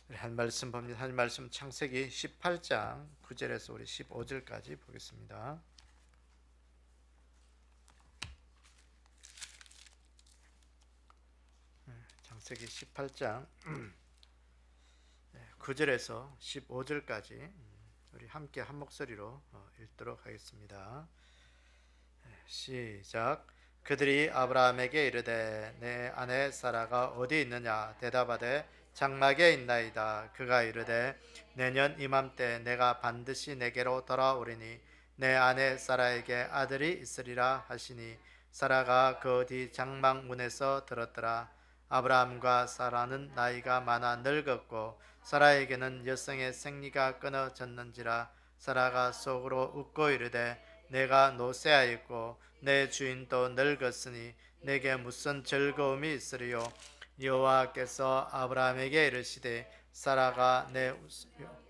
우리 한 말씀 봅니다. 한 말씀 창세기 18장 9절에서 우리 15절까지 보겠습니다. 창세기 18장 9절에서 15절까지 우리 함께 한 목소리로 읽도록 하겠습니다. 시작. 그들이 아브라함에게 이르되 내 아내 사라가 어디 있느냐 대답하되 장막에 있나이다. 그가 이르되 내년 이맘때 내가 반드시 내게로 돌아오리니 내 아내 사라에게 아들이 있으리라 하시니 사라가 그 뒤 장막 문에서 들었더라. 아브라함과 사라는 나이가 많아 늙었고 사라에게는 여성의 생리가 끊어졌는지라. 사라가 속으로 웃고 이르되 내가 노쇠하였고 내 주인도 늙었으니 내게 무슨 즐거움이 있으리요. 여호와께서 아브라함에게 이르시되 사라가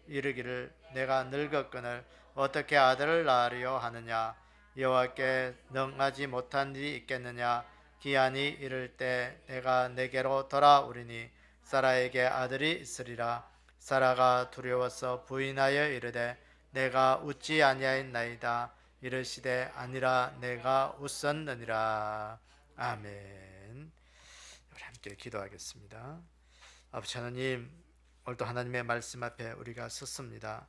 이르기를 내가 늙었거늘 어떻게 아들을 낳으려 하느냐. 여호와께 능하지 못한 일이 있겠느냐. 기한이 이를 때 내가 내게로 돌아오리니 사라에게 아들이 있으리라. 사라가 두려워서 부인하여 이르되 내가 웃지 아니하였나이다. 이르시되 아니라 내가 웃었느니라. 아멘. 우리 함께 기도하겠습니다. 아버지 하나님, 오늘도 하나님의 말씀 앞에 우리가 섰습니다.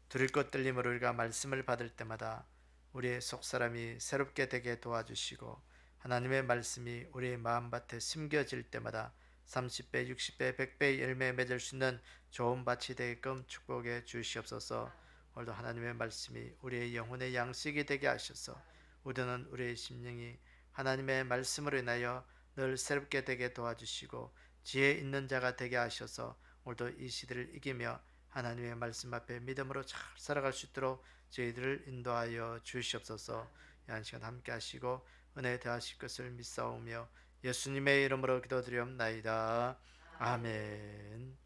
두릴 것 떨림으로 우리가 말씀을 받을 때마다 우리의 속사람이 새롭게 되게 도와주시고 하나님의 말씀이 우리의 마음밭에 심겨질 때마다 30배, 60배, 100배의 열매 맺을 수 있는 좋은 밭이 되게끔 축복해 주시옵소서. 오늘도 하나님의 말씀이 우리의 영혼의 양식이 되게 하셔서 우리는 우리의 심령이 하나님의 말씀으로 인하여 늘 새롭게 되게 도와주시고 지혜 있는 자가 되게 하셔서 오늘도 이 시대를 이기며 하나님의 말씀 앞에 믿음으로 잘 살아갈 수 있도록 저희들을 인도하여 주시옵소서. 이 한 시간 함께 하시고 은혜 더하실 것을 믿사오며 예수님의 이름으로 기도드리옵나이다. 아멘.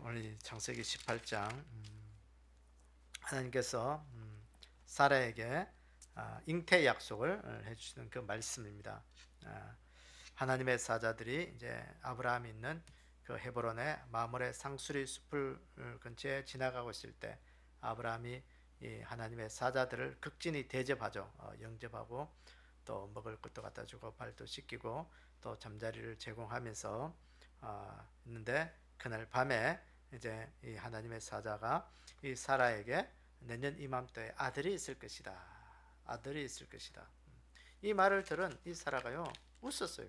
오늘 창세기 18장 하나님께서 사라에게 잉태 약속을 해주시는 그 말씀입니다. 하나님의 사자들이 이제 아브라함이 있는 그 헤브론의 마므레 상수리 숲을 근처에 지나가고 있을 때 아브라함이 이 하나님의 사자들을 극진히 대접하죠. 영접하고 또 먹을 것도 갖다 주고 발도 씻기고 또 잠자리를 제공하면서 있는데 그날 밤에 이제 이 하나님의 사자가 이 사라에게 내년 이맘때에 아들이 있을 것이다. 아들이 있을 것이다. 이 말을 들은 이 사라가요 웃었어요.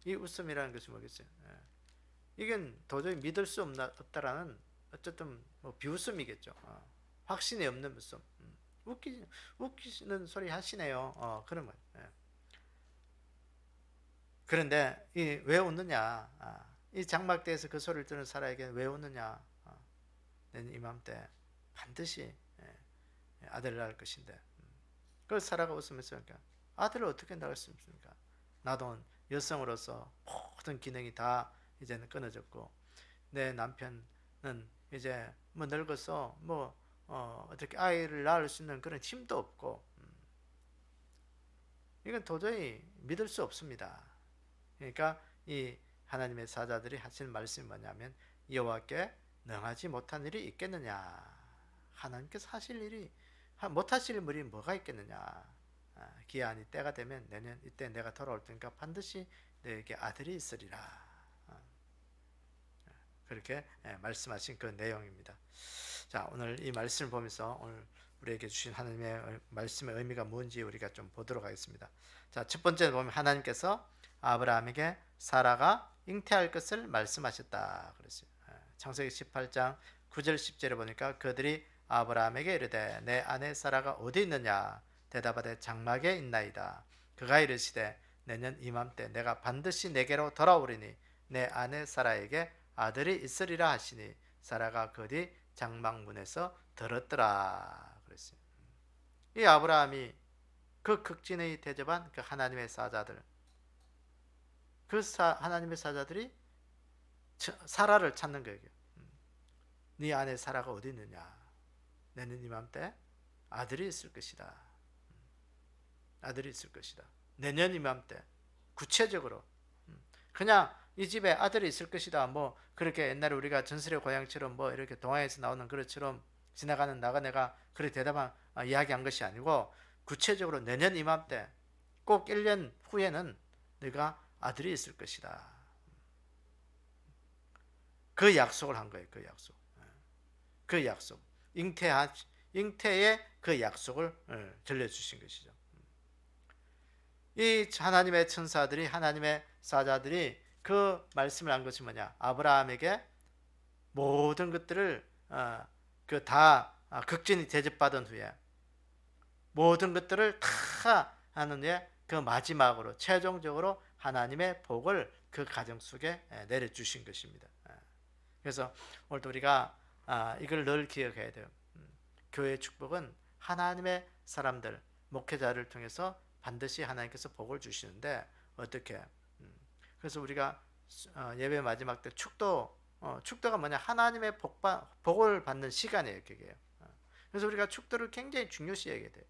이 웃음이라는 것이 뭐겠어요? 이건 도저히 믿을 수 없다라는 어쨌든 뭐 비웃음이겠죠. 확신이 없는 웃음. 웃기는 소리 하시네요. 그런 거. 그런데 왜 웃느냐? 이 장막대에서 그 소리를 들은 사라에게 왜 웃느냐? 내년 이맘때 반드시 아들을 낳을 것인데. 그 사라가 웃으면서 아들을 어떻게 낳을 수 있습니까? 나도 여성으로서 모든 기능이 다 이제는 끊어졌고 내 남편은 이제 뭐 늙어서 어떻게 아이를 낳을 수 있는 그런 힘도 없고 이건 도저히 믿을 수 없습니다. 그러니까 이 하나님의 사자들이 하시는 말씀이 뭐냐면 여호와께 능하지 못한 일이 있겠느냐. 하나님께서 하실 일이 못하실 일이 뭐가 있겠느냐. 기한이 때가 되면 내년 이때 내가 돌아올 테니까 반드시 너에게 아들이 있으리라. 그렇게 말씀하신 그 내용입니다. 자, 오늘 이 말씀을 보면서 오늘 우리에게 주신 하나님의 말씀의 의미가 뭔지 우리가 좀 보도록 하겠습니다. 자, 첫 번째 보면 하나님께서 아브라함에게 사라가 잉태할 것을 말씀하셨다 그랬어요. 창세기 18장 9절 10절에 보니까 그들이 아브라함에게 이르되 내 아내 사라가 어디 있느냐 대답하되 장막에 있나이다. 그가 이르시되 내년 이맘때 내가 반드시 내게로 돌아오리니 내 아내 사라에게 아들이 있으리라 하시니 사라가 그 뒤 장막문에서 들었더라 그랬어요. 이 아브라함이 그 극진의 대접한 그 하나님의 사자들, 하나님의 사자들이 사라를 찾는 거예요. 네 아내 사라가 어디 있느냐? 내년 이맘때 아들이 있을 것이다. 아들이 있을 것이다. 내년 이맘때 구체적으로 그냥 이 집에 아들이 있을 것이다. 뭐 그렇게 옛날에 우리가 전설의 고향처럼 뭐 이렇게 동화에서 나오는 그것처럼 지나가는 나그네가 그렇게 대답한 이야기한 것이 아니고 구체적으로 내년 이맘때 꼭 1년 후에는 네가 아들이 있을 것이다. 그 약속을 한 거예요. 그 약속. 그 약속. 잉태의 그 약속을 들려주신 것이죠. 이 하나님의 천사들이 하나님의 사자들이 그 말씀을 한 것이 뭐냐? 아브라함에게 모든 것들을 그다 극진히 대접받은 후에 모든 것들을 다 하는 후에 그 마지막으로 최종적으로 하나님의 복을 그 가정 속에 내려주신 것입니다. 그래서 오늘도 우리가 이걸 늘 기억해야 돼요. 교회의 축복은 하나님의 사람들, 목회자를 통해서 반드시 하나님께서 복을 주시는데 어떻게? 그래서 우리가 예배 마지막 때 축도가 뭐냐? 하나님의 복을 받는 시간이에요. 그게요. 그래서 우리가 축도를 굉장히 중요시 여겨야 돼요.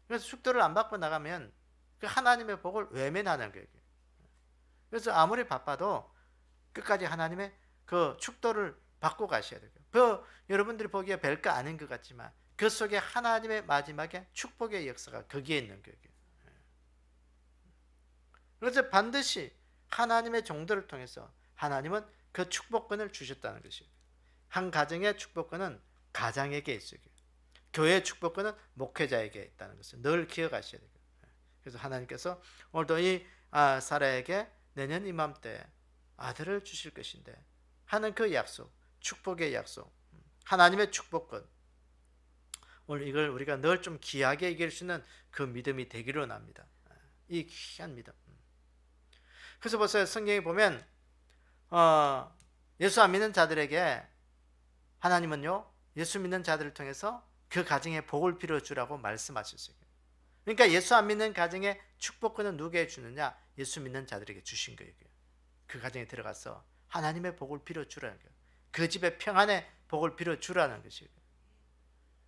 그래서 축도를 안 받고 나가면 그 하나님의 복을 외면하는 거예요. 그래서 아무리 바빠도 끝까지 하나님의 그 축도를 받고 가셔야 돼요. 여러분들이 보기에 별거 아닌 것 같지만 그 속에 하나님의 마지막에 축복의 역사가 거기에 있는 거예요. 그래서 반드시 하나님의 종들을 통해서 하나님은 그 축복권을 주셨다는 것이에요. 한 가정의 축복권은 가장에게 있어요. 교회의 축복권은 목회자에게 있다는 것을 늘 기억하셔야 돼요. 그래서 하나님께서 오늘도 이 사라에게 내년 이맘때 아들을 주실 것인데 하는 그 약속, 축복의 약속, 하나님의 축복권. 오늘 이걸 우리가 늘 좀 귀하게 이길 수 있는 그 믿음이 되기를 원합니다. 이 귀한 믿음. 그래서 벌써 성경에 보면 예수 안 믿는 자들에게 하나님은요 예수 믿는 자들을 통해서 그 가정에 복을 빌어 주라고 말씀하셨어요. 그러니까 예수 안 믿는 가정에 축복권은 누구에게 주느냐? 예수 믿는 자들에게 주신 거예요. 그 가정에 들어가서 하나님의 복을 빌어 주라는 거예요. 그 집의 평안의 복을 빌어 주라는 것이에요.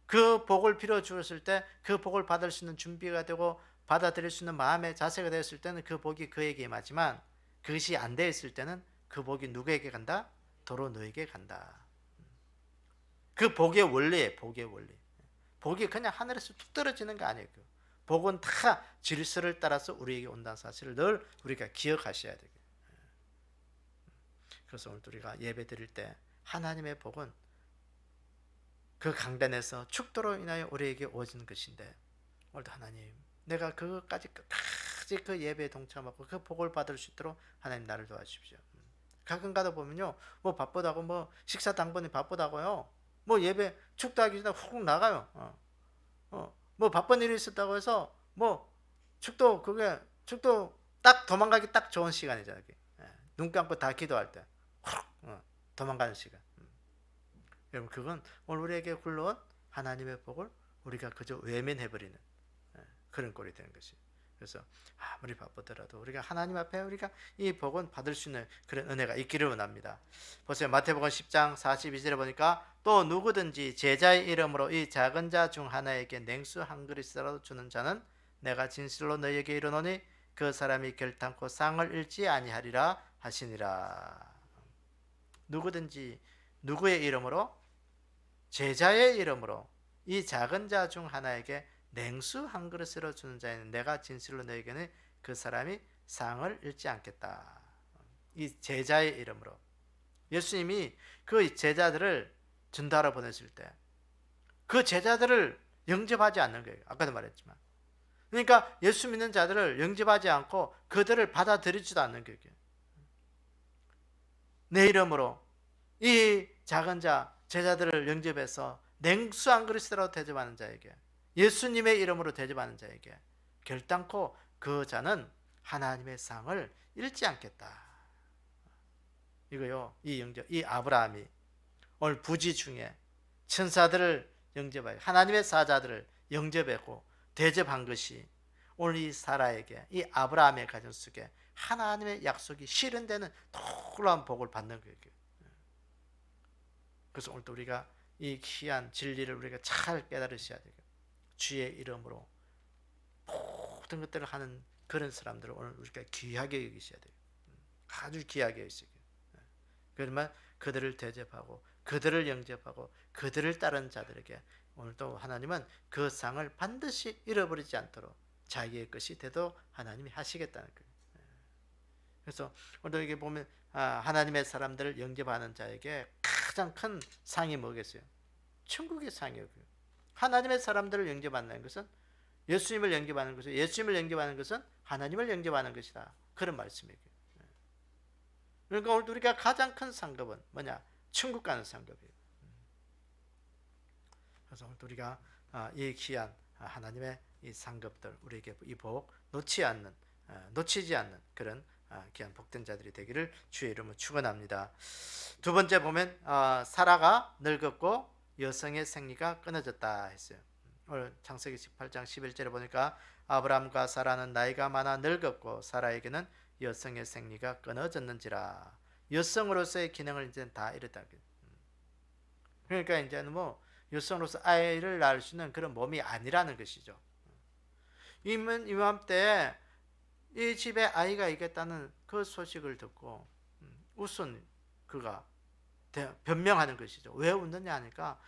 그 복을 빌어 주었을 때 그 복을 받을 수 있는 준비가 되고 받아들일 수 있는 마음의 자세가 되었을 때는 그 복이 그에게 임하지만 그것이 안 되어 있을 때는 그 복이 누구에게 간다? 도로 너에게 간다. 그 복의 원리예요. 복의 원리. 복이 그냥 하늘에서 툭 떨어지는 거 아니에요. 복은 다 질서를 따라서 우리에게 온다는 사실을 늘 우리가 기억하셔야 돼요. 그래서 오늘 우리가 예배 드릴 때 하나님의 복은 그 강단에서 축도로 인하여 우리에게 오는 것인데 오늘도 하나님 내가 그것까지 끝까지 그 예배에 동참하고 그 복을 받을 수 있도록 하나님 나를 도와주십시오. 가끔 가다 보면요 뭐 바쁘다고 뭐 식사 당번이 바쁘다고요 뭐 예배 축도하기 전에 훅 나가요. 뭐 바쁜 일이 있었다고 해서 뭐 축도 딱 도망가기 딱 좋은 시간이잖아요. 눈 감고 다 기도할 때 도망가는 시간. 여러분 그건 오늘 우리에게 굴러온 하나님의 복을 우리가 그저 외면해버리는 그런 꼴이 되는 것이. 그래서 아무리 바쁘더라도 우리가 하나님 앞에 우리가 이 복은 받을 수 있는 그런 은혜가 있기를 원합니다. 보세요. 마태복음 10장 42절에 보니까 또 누구든지 제자의 이름으로 이 작은 자 중 하나에게 냉수 한 그릇이라도 주는 자는 내가 진실로 너희에게 이르노니 그 사람이 결탄코 상을 잃지 아니하리라 하시니라. 누구든지 누구의 이름으로? 제자의 이름으로 이 작은 자 중 하나에게 냉수 한 그릇으로 주는 자에는 내가 진실로 너에게는 그 사람이 상을 잃지 않겠다. 이 제자의 이름으로 예수님이 그 제자들을 전달하러 보내실 때 그 제자들을 영접하지 않는 거예요. 아까도 말했지만 그러니까 예수 믿는 자들을 영접하지 않고 그들을 받아들이지도 않는 거예요. 내 이름으로 이 작은 자 제자들을 영접해서 냉수 한 그릇이라도 대접하는 자에게 예수님의 이름으로 대접하는 자에게 결단코 그 자는 하나님의 상을 잃지 않겠다. 이거요. 이 아브라함이 오늘 부지 중에 천사들을 영접하여 하나님의 사자들을 영접하고 대접한 것이 오늘 이 사라에게 이 아브라함의 가정 속에 하나님의 약속이 실현되는 놀라운 복을 받는 거예요. 그래서 오늘도 우리가 이 귀한 진리를 우리가 잘 깨달으셔야 되고 주의 이름으로 모든 것들을 하는 그런 사람들을 오늘 우리가 귀하게 여기셔야 돼요. 아주 귀하게 있어요. 그러면 그들을 대접하고 그들을 영접하고 그들을 따른 자들에게 오늘도 하나님은 그 상을 반드시 잃어버리지 않도록 자기의 것이 되도 하나님이 하시겠다는 거예요. 그래서 오늘 여기 보면 하나님의 사람들을 영접하는 자에게 가장 큰 상이 뭐겠어요? 천국의 상이에요. 하나님의 사람들을 영접한다는 것은 예수님을 영접하는 것이고 예수님을 영접하는 것은 하나님을 영접하는 것이다. 그런 말씀이에요. 그러니까 오늘 우리가 가장 큰 상급은 뭐냐? 천국 가는 상급이에요. 그래서 오늘 우리가 이 귀한 하나님의 이 상급들 우리에게 이 복 놓치지 않는 그런 귀한 복된 자들이 되기를 주의 이름으로 축원합니다. 두 번째 보면 사라가 늙었고 여성의 생리가 끊어졌다 했어요. 오늘 창세기 18장 11절에 보니까 아브라함과 사라는 나이가 많아 늙었고 사라에게는 여성의 생리가 끊어졌는지라. 여성으로서의 기능을 이제 다 잃었다. 그러니까 이제는 뭐 여성으로서 아이를 낳을 수 있는 그런 몸이 아니라는 것이죠. 이맘때 이 집에 아이가 있겠다는 그 소식을 듣고 우선 그가 변명하는 것이죠. 왜 웃느냐 하니까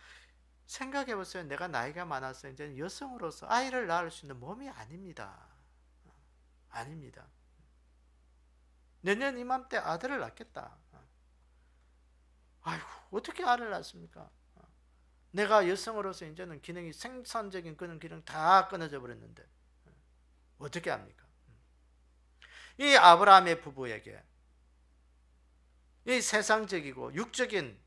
생각해 보세요. 내가 나이가 많아서 이제 여성으로서 아이를 낳을 수 있는 몸이 아닙니다. 아닙니다. 내년 이맘때 아들을 낳겠다. 아이고 어떻게 아들을 낳습니까? 내가 여성으로서 이제는 기능이 생산적인 그런 기능 다 끊어져 버렸는데 어떻게 합니까? 이 아브라함의 부부에게 이 세상적이고 육적인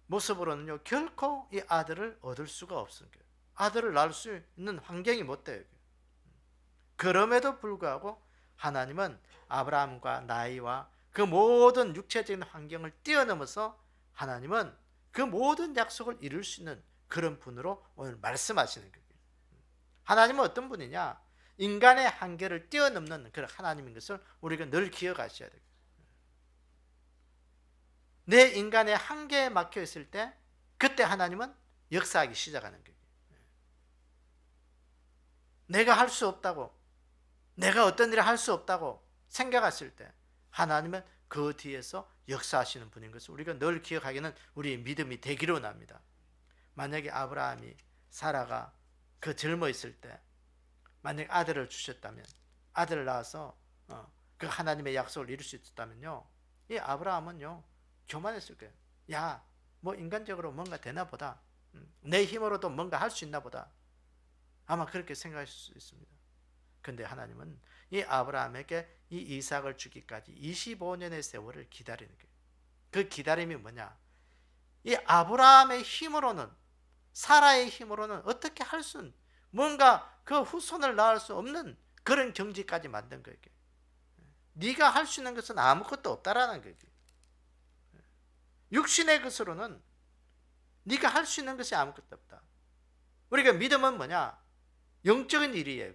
모습으로는요 결코 이 아들을 얻을 수가 없습니다. 아들을 낳을 수 있는 환경이 못 돼요. 그럼에도 불구하고 하나님은 아브라함과 나이와 그 모든 육체적인 환경을 뛰어넘어서 하나님은 그 모든 약속을 이룰 수 있는 그런 분으로 오늘 말씀하시는 거예요. 하나님은 어떤 분이냐? 인간의 한계를 뛰어넘는 그런 하나님인 것을 우리가 늘 기억하셔야 돼요. 내 인간의 한계에 막혀 있을 때 그때 하나님은 역사하기 시작하는 거예요. 내가 할 수 없다고, 내가 어떤 일을 할 수 없다고 생각했을 때 하나님은 그 뒤에서 역사하시는 분인 것을 우리가 늘 기억하기는 우리의 믿음이 되기로 원합니다. 만약에 아브라함이 사라가 그 젊어 있을 때 만약 아들을 주셨다면 아들을 낳아서 그 하나님의 약속을 이룰 수 있었다면요 이 아브라함은요 교만했을 거예요. 야, 뭐 인간적으로 뭔가 되나 보다. 내 힘으로도 뭔가 할 수 있나 보다. 아마 그렇게 생각하실 수 있습니다. 근데 하나님은 이 아브라함에게 이 이삭을 주기까지 25년의 세월을 기다리는 거예요. 그 기다림이 뭐냐? 이 아브라함의 힘으로는 사라의 힘으로는 어떻게 할 수 뭔가 그 후손을 낳을 수 없는 그런 경지까지 만든 거예요. 네가 할 수 있는 것은 아무것도 없다라는 거예요. 육신의 것으로는 네가 할 수 있는 것이 아무것도 없다. 우리가 믿음은 뭐냐? 영적인 일이에요.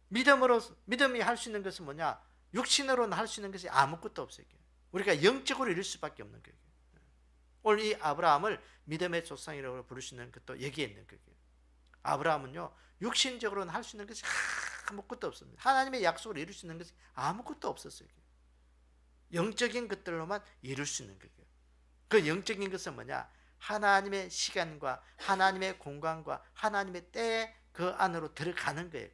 믿음이 할 수 있는 것은 뭐냐? 육신으로는 할 수 있는 것이 아무것도 없어요. 우리가 영적으로 이룰 수밖에 없는 거예요. 오늘 이 아브라함을 믿음의 조상이라고 부를 수 있는 것도 여기에 있는 거예요. 아브라함은요 육신적으로는 할 수 있는 것이 아무것도 없습니다. 하나님의 약속을 이룰 수 있는 것이 아무것도 없었어요. 영적인 것들로만 이룰 수 있는 거예요. 그 영적인 것은 뭐냐? 하나님의 시간과 하나님의 공간과 하나님의 때에 그 안으로 들어가는 거예요.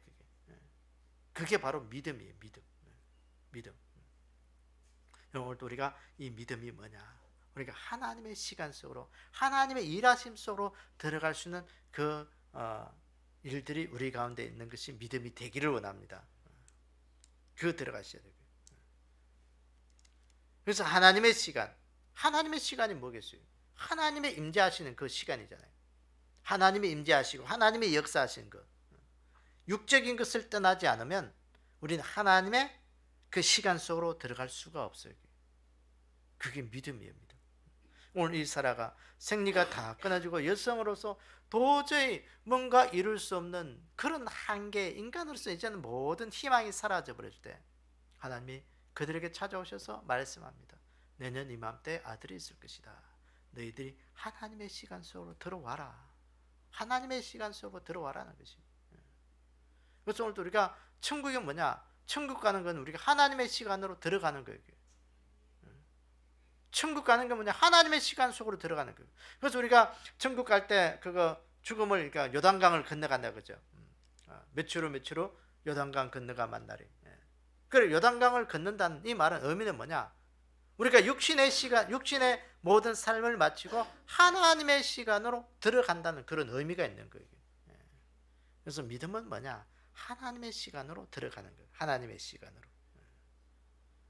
그게 바로 믿음이에요. 믿음. 오늘도 우리가 이 믿음이 뭐냐? 우리가 하나님의 시간 속으로 하나님의 일하심 속으로 들어갈 수 있는 그 일들이 우리 가운데 있는 것이 믿음이 되기를 원합니다. 그 들어가셔야 돼요. 그래서 하나님의 시간이 뭐겠어요? 하나님의 임재하시는 그 시간이잖아요. 하나님의 임재하시고 하나님의 역사하시는 것. 육적인 것을 떠나지 않으면 우리는 하나님의 그 시간 속으로 들어갈 수가 없어요. 그게 믿음이에요. 믿음. 오늘 이 사라가 생리가 다 끊어지고 여성으로서 도저히 뭔가 이룰 수 없는 그런 한계, 인간으로서 이제는 모든 희망이 사라져 버릴 때 하나님이 그들에게 찾아오셔서 말씀합니다. 내년 이맘때 아들이 있을 것이다. 너희들이 하나님의 시간 속으로 들어와라. 하나님의 시간 속으로 들어와라는 것이. 그래서 오늘도 우리가 천국이 뭐냐? 천국 가는 건 우리가 하나님의 시간으로 들어가는 거예요. 천국 가는 게 뭐냐? 하나님의 시간 속으로 들어가는 거예요. 그래서 우리가 천국 갈 때 그거 죽음을, 그러니까 요단강을 건너간다 그죠? 몇 초 요단강 건너가 만나리. 그래, 요단강을 건넌다는 이 말은 의미는 뭐냐? 우리가 육신의 시간, 육신의 모든 삶을 마치고 하나님의 시간으로 들어간다는 그런 의미가 있는 거예요. 그래서 믿음은 뭐냐? 하나님의 시간으로 들어가는 거예요. 하나님의 시간으로.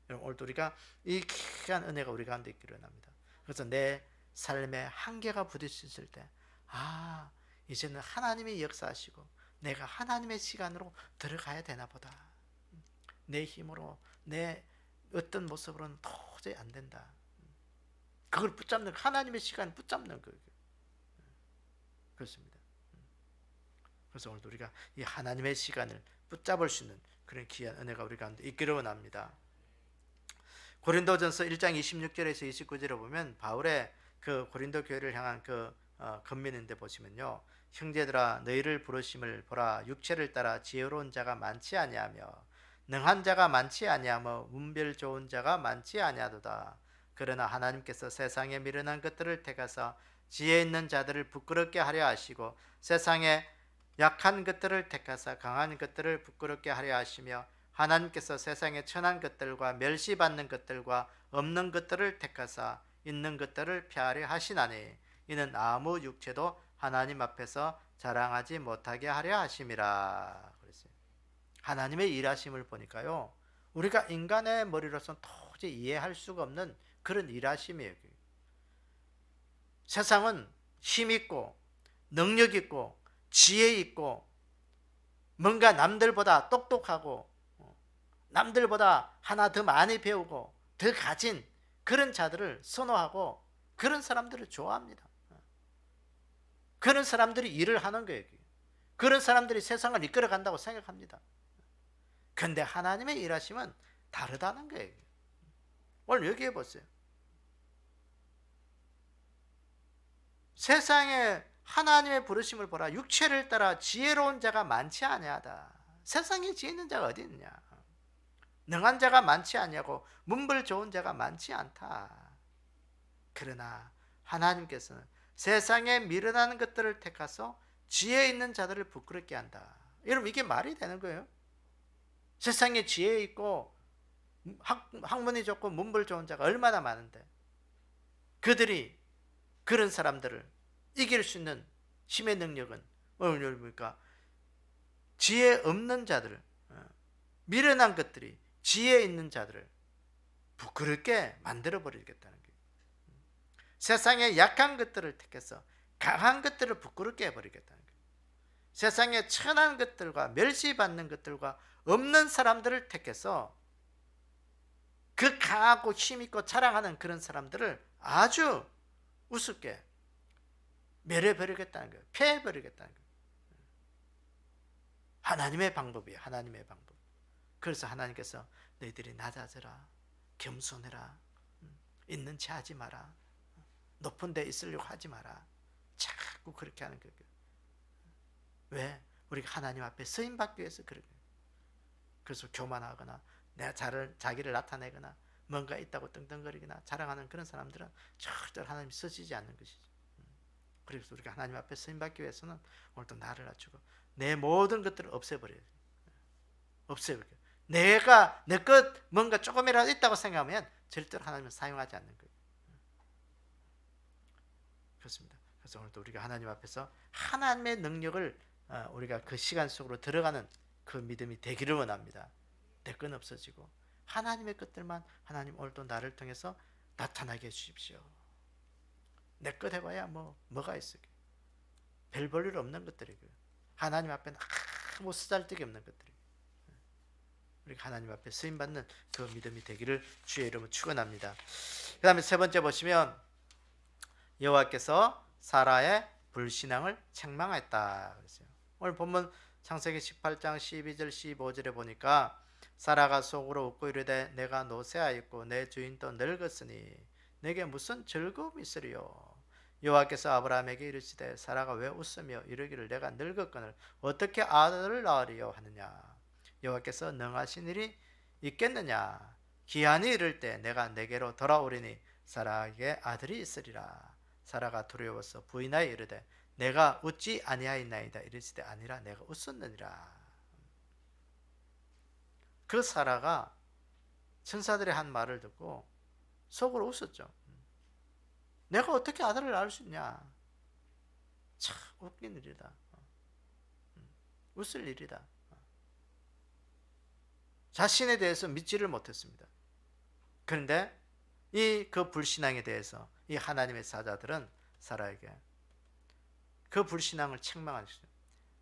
오늘도 우리가 이 귀한 은혜가 우리 가운데 있기를 원합니다. 그래서 내 삶에 한계가 부딪혔을 때, 이제는 하나님이 역사하시고 내가 하나님의 시간으로 들어가야 되나 보다. 내 힘으로, 내 어떤 모습으로는 도저히 안 된다. 그걸 붙잡는, 하나님의 시간을 붙잡는 거예요. 그렇습니다. 그래서 오늘도 우리가 이 하나님의 시간을 붙잡을 수 있는 그런 귀한 은혜가 우리 가운데 있기를 원합니다. 고린도전서 1장 26절에서 29절에 보면 바울의 그 고린도 교회를 향한 그 권면인데 보시면요, 형제들아 너희를 부르심을 보라. 육체를 따라 지혜로운 자가 많지 아니하며 능한 자가 많지 아니하며 운별 좋은 자가 많지 아니하도다. 그러나 하나님께서 세상에 미련한 것들을 택하사 지혜 있는 자들을 부끄럽게 하려 하시고 세상에 약한 것들을 택하사 강한 것들을 부끄럽게 하려 하시며 하나님께서 세상에 천한 것들과 멸시받는 것들과 없는 것들을 택하사 있는 것들을 폐하려 하시나니 이는 아무 육체도 하나님 앞에서 자랑하지 못하게 하려 하심이라. 그랬어요. 하나님의 일하심을 보니까요, 우리가 인간의 머리로서는 도저히 이해할 수가 없는 그런 일하심이에요. 세상은 힘있고 능력있고 지혜있고 뭔가 남들보다 똑똑하고 남들보다 하나 더 많이 배우고 더 가진 그런 자들을 선호하고 그런 사람들을 좋아합니다. 그런 사람들이 일을 하는 거예요. 그런 사람들이 세상을 이끌어 간다고 생각합니다. 그런데 하나님의 일하심은 다르다는 거예요. 오늘 여기에 보세요. 세상에 하나님의 부르심을 보라. 육체를 따라 지혜로운 자가 많지 아니하다. 세상에 지혜 있는 자가 어디 있느냐? 능한 자가 많지 아니하고 문벌 좋은 자가 많지 않다. 그러나 하나님께서는 세상에 미련한 것들을 택하서 지혜 있는 자들을 부끄럽게 한다. 여러분, 이게 말이 되는 거예요? 세상에 지혜 있고 학문이 좋고 문벌 좋은 자가 얼마나 많은데 그들이 그런 사람들을 이길 수 있는 힘의 능력은 오늘 보니까 지혜 없는 자들을, 미련한 것들이 지혜 있는 자들을 부끄럽게 만들어 버리겠다는 거예요. 세상에 약한 것들을 택해서 강한 것들을 부끄럽게 해버리겠다는 거예요. 세상에 천한 것들과 멸시받는 것들과 없는 사람들을 택해서 그 강하고 힘있고 자랑하는 그런 사람들을 아주 우습게 멸해버리겠다는 거예요. 폐해버리겠다는 거예요. 하나님의 방법이에요. 하나님의 방법. 그래서 하나님께서 너희들이 낮아져라, 겸손해라, 있는 채 하지 마라, 높은 데 있으려고 하지 마라. 자꾸 그렇게 하는 거예요. 왜? 우리가 하나님 앞에 쓰임받기 위해서 그런 거예요. 그래서 교만하거나 내가 자기를 나타내거나 뭔가 있다고 떵떵거리거나 자랑하는 그런 사람들은 절대로 하나님 쓰시지 않는 것이죠. 그래서 우리가 하나님 앞에 쓰임받기 위해서는 오늘도 나를 낮추고 내 모든 것들을 없애버려야 돼요. 없애버려요. 내가 내 것 뭔가 조금이라도 있다고 생각하면 절대로 하나님은 사용하지 않는 거예요. 그렇습니다. 그래서 오늘도 우리가 하나님 앞에서 하나님의 능력을 우리가 그 시간 속으로 들어가는 그 믿음이 되기를 원합니다. 내 건 없어지고 하나님의 것들만 하나님 오늘도 나를 통해서 나타나게 해주십시오. 내 것 해봐야 뭐가 있어요. 별 볼 일 없는 것들이고요. 하나님 앞에는 아무 쓰잘데기 없는 것들이고요. 우리가 하나님 앞에 쓰임받는 그 믿음이 되기를 주의 이름으로 축원합니다. 그 다음에 세 번째 보시면 여호와께서 사라의 불신앙을 책망했다 그랬어요. 오늘 본문 창세기 18장 12절 15절에 보니까 사라가 속으로 웃고 이르되 내가 노쇠하였고 내 주인도 늙었으니 내게 무슨 즐거움이 있으리요. 여호와께서 아브라함에게 이르시되 사라가 왜 웃으며 이르기를 내가 늙었거늘 어떻게 아들을 낳으리요 하느냐. 여호와께서 능하신 일이 있겠느냐. 기한이 이를 때 내가 내게로 돌아오리니 사라에게 아들이 있으리라. 사라가 두려워서 부인하여 이르되 내가 웃지 아니하였나이다. 이르시되 아니라 내가 웃었느니라. 그 사라가 천사들의 한 말을 듣고 속으로 웃었죠. 내가 어떻게 아들을 낳을 수 있냐. 참 웃긴 일이다. 웃을 일이다. 자신에 대해서 믿지를 못했습니다. 그런데 그 불신앙에 대해서 이 하나님의 사자들은 사라에게 그 불신앙을 책망하시죠.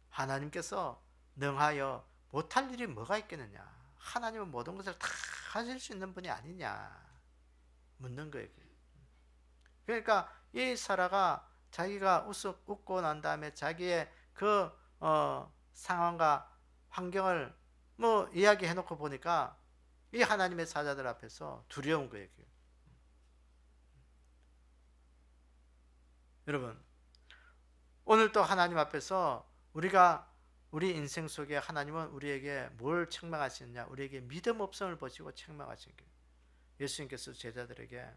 하나님께서 능하여 못할 일이 뭐가 있겠느냐. 하나님은 모든 것을 다 하실 수 있는 분이 아니냐 묻는 거예요. 그러니까 이 사라가 자기가 웃고 난 다음에 자기의 그 상황과 환경을 이야기해 놓고 보니까 이 하나님의 사자들 앞에서 두려운 거예요. 여러분, 오늘 또 하나님 앞에서 우리 인생 속에 하나님은 우리에게 뭘 책망하시느냐. 우리에게 믿음 없음을 보시고 책망하신 거예요. 예수님께서 제자들에게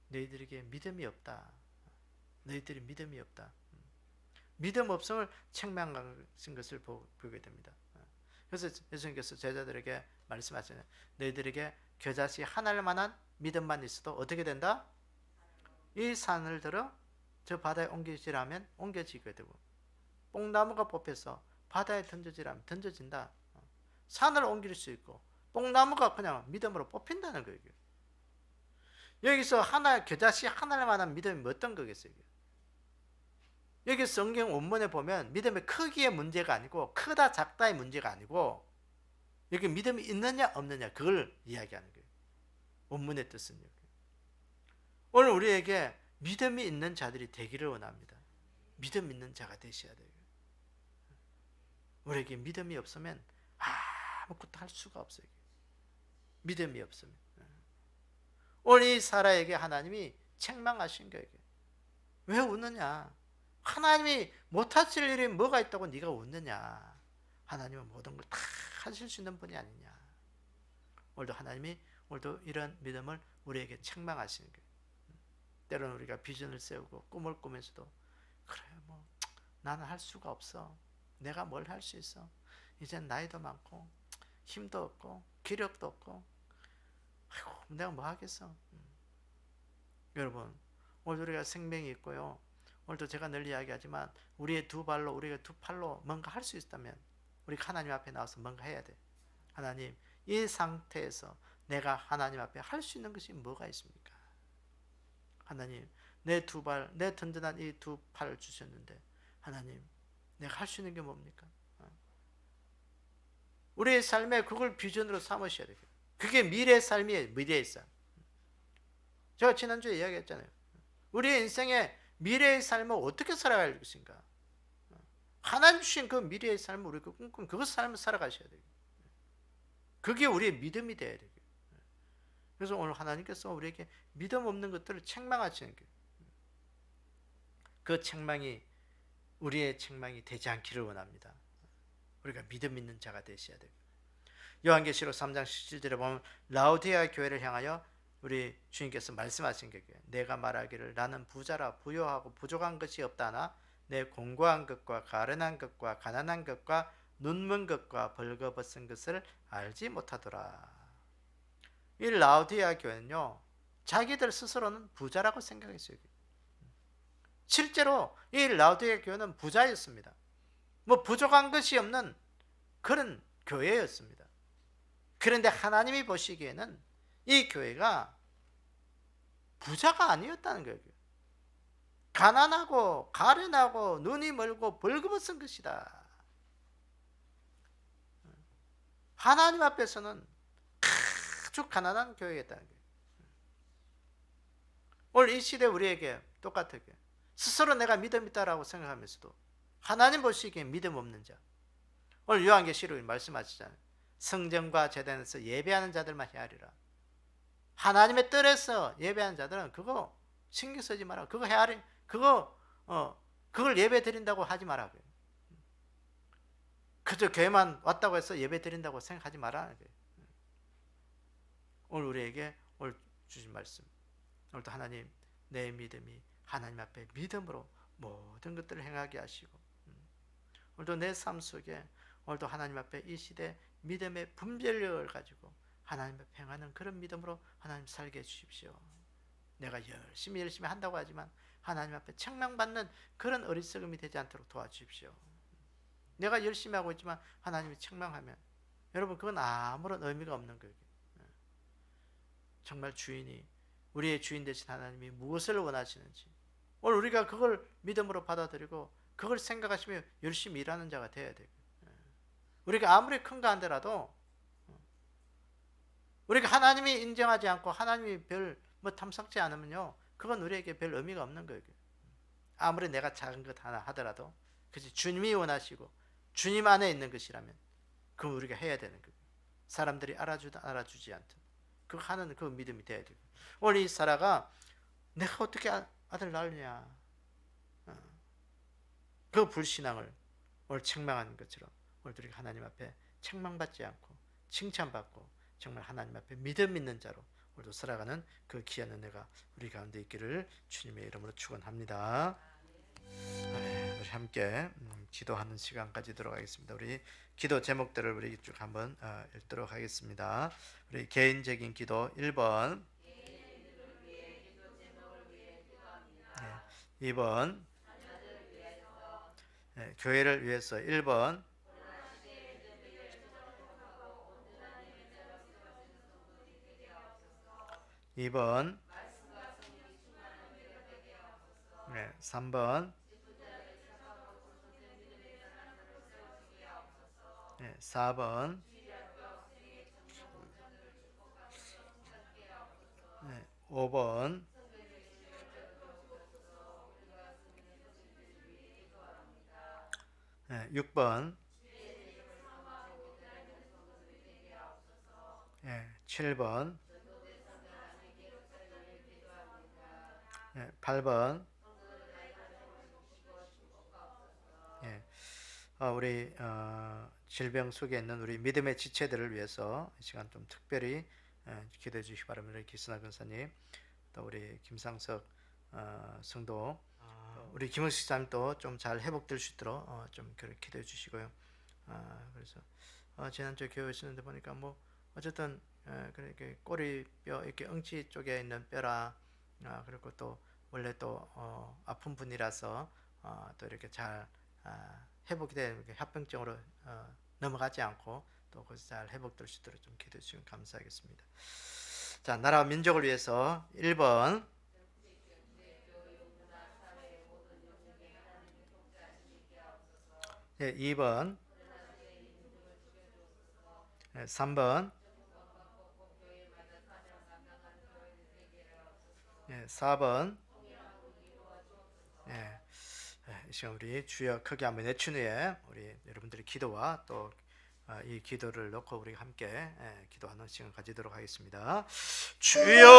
너희들에게 믿음이 없다. 너희들이 믿음이 없다. 믿음 없음을 책망하신 것을 보게 됩니다. 그래서 예수님께서 제자들에게 말씀하시는 너희들에게 겨자씨 하나일 만한 믿음만 있어도 어떻게 된다? 이 산을 들어 저 바다에 옮겨지라면 옮겨지게 되고 뽕나무가 뽑혀서 바다에 던져지라면 던져진다. 산을 옮길 수 있고 뽕나무가 그냥 믿음으로 뽑힌다는 거예요. 여기서 겨자씨 하나일 만한 믿음이 어떤 거겠어요? 여기 성경 원문에 보면 믿음의 크기의 문제가 아니고 크다 작다의 문제가 아니고 여기 믿음이 있느냐 없느냐 그걸 이야기하는 거예요. 원문의 뜻은 여기. 오늘 우리에게 믿음이 있는 자들이 되기를 원합니다. 믿음 있는 자가 되셔야 돼요. 우리에게 믿음이 없으면 아무것도 할 수가 없어요. 믿음이 없으면. 오늘 이 사라에게 하나님이 책망하신 거예요. 왜 웃느냐? 하나님이 못하실 일이 뭐가 있다고 네가 웃느냐? 하나님은 모든 걸 다 하실 수 있는 분이 아니냐? 오늘도 이런 믿음을 우리에게 책망하시는 거예요. 때로는 우리가 비전을 세우고 꿈을 꾸면서도 그래 나는 할 수가 없어. 내가 뭘 할 수 있어? 이젠 나이도 많고 힘도 없고 기력도 없고 아이고 내가 뭐 하겠어? 여러분 오늘 우리가 생명이 있고요. 오늘도 제가 늘 이야기하지만 우리의 우리가 두 팔로 뭔가 할 수 있다면 우리가 하나님 앞에 나와서 뭔가 해야 돼. 하나님 이 상태에서 내가 하나님 앞에 할 수 있는 것이 뭐가 있습니까? 하나님 내 든든한 이 두 팔을 주셨는데 하나님 내가 할 수 있는 게 뭡니까? 우리의 삶에 그걸 비전으로 삼으셔야 돼요. 그게 미래의 삶이에요. 미래의 삶. 제가 지난주에 이야기했잖아요. 우리의 인생에 미래의 삶을 어떻게 살아갈 것인가? 하나님 주신 그 미래의 삶을 우리가 꿈꾸는 그 삶을 살아가셔야 돼요. 그게 우리의 믿음이 돼야 돼요. 그래서 오늘 하나님께서 우리에게 믿음 없는 것들을 책망하시는 거예요. 그 책망이 우리의 책망이 되지 않기를 원합니다. 우리가 믿음 있는 자가 되셔야 돼요. 요한계시록 3장 17절에 보면 라오디게아 교회를 향하여 우리 주님께서 말씀하신 게 내가 말하기를 나는 부자라 부요하고 부족한 것이 없다나 내 공고한 것과 가련한 것과 가난한 것과 눈먼 것과 벌거벗은 것을 알지 못하더라. 이 라오디게아 교회는요 자기들 스스로는 부자라고 생각했어요. 실제로 이 라오디게아 교회는 부자였습니다. 부족한 것이 없는 그런 교회였습니다. 그런데 하나님이 보시기에는 이 교회가 부자가 아니었다는 거예요. 가난하고 가련하고 눈이 멀고 벌거벗은 것이다. 하나님 앞에서는 아주 가난한 교회였다는 거예요. 오늘 이 시대 우리에게 똑같아요. 스스로 내가 믿음 있다라고 생각하면서도 하나님 보시기에 믿음 없는 자. 오늘 요한계시록에 말씀하시잖아요. 성전과 제단에서 예배하는 자들만 헤아리라. 하나님의 뜰에서 예배하는 자들은 그거 신경 쓰지 마라. 그거 헤아리 그걸 예배 드린다고 하지 마라. 그저 교회만 왔다고 해서 예배 드린다고 생각하지 마라. 오늘 우리에게 오늘 주신 말씀, 오늘도 하나님 내 믿음이 하나님 앞에 믿음으로 모든 것들을 행하게 하시고, 오늘도 내 삶 속에 오늘도 하나님 앞에 이 시대 믿음의 분별력을 가지고 하나님 앞에 행하는 그런 믿음으로 하나님 살게 해주십시오. 내가 열심히 한다고 하지만 하나님 앞에 책망받는 그런 어리석음이 되지 않도록 도와주십시오. 내가 열심히 하고 있지만 하나님이 책망하면 여러분 그건 아무런 의미가 없는 거예요. 정말 주인이, 우리의 주인 되신 하나님이 무엇을 원하시는지 오늘 우리가 그걸 믿음으로 받아들이고 그걸 생각하시며 열심히 일하는 자가 되어야 돼요. 우리가 아무리 큰가 한데라도 우리가 하나님이 인정하지 않고 하나님이 별 탐탁지 않으면요, 그건 우리에게 별 의미가 없는 거예요. 아무리 내가 작은 것 하나 하더라도 그것이 주님이 원하시고 주님 안에 있는 것이라면 그건 우리가 해야 되는 거예요. 사람들이 알아주지 않든 그거 하는 그 믿음이 돼야 돼요. 오늘 이 사라가 내가 어떻게 아들 낳으냐, 그 불신앙을 오늘 책망하는 것처럼 오늘 우리가 하나님 앞에 책망받지 않고 칭찬받고 정말 하나님 앞에 믿음 있는 자로 오늘도 살아가는 그 귀한 은혜가 우리 가운데 있기를 주님의 이름으로 축원합니다. 우리 함께 기도하는 시간까지 들어가겠습니다. 우리 기도 제목들을 우리 쭉 한번 읽도록 하겠습니다. 우리 개인적인 기도 1번, 2번, 교회를 위해서 1번, 2번, 3번, 4번, 5번, 6번, 7번, 8번. 우리 질병 속에 있는 우리 믿음의 지체들을 위해서 이 시간 좀 특별히 기도해 주시기 바랍니다. 기순아 근사님, 또 우리 김상석 성도, 우리 김은식 사님도 좀 잘 회복될 수 있도록 좀 기도해 주시고요. 그래서 지난주 교회 있었는데 보니까 뭐 어쨌든 그렇게 꼬리뼈 이렇게 엉치 쪽에 있는 뼈라, 그리고 또 원래 또 아픈 분이라서 또 이렇게 잘 회복이 되는 합병증으로 넘어가지 않고 또 거기서 잘 회복될 수 있도록 좀 기도해 주시면 감사하겠습니다. 자, 나라와 민족을 위해서 1번, 2번, 3번, 4번. 이 시간 우리 주여 크게 한번 외친 후에 우리 여러분들의 기도와 또 이 기도를 놓고 우리 함께 기도하는 시간 가지도록 하겠습니다. 주여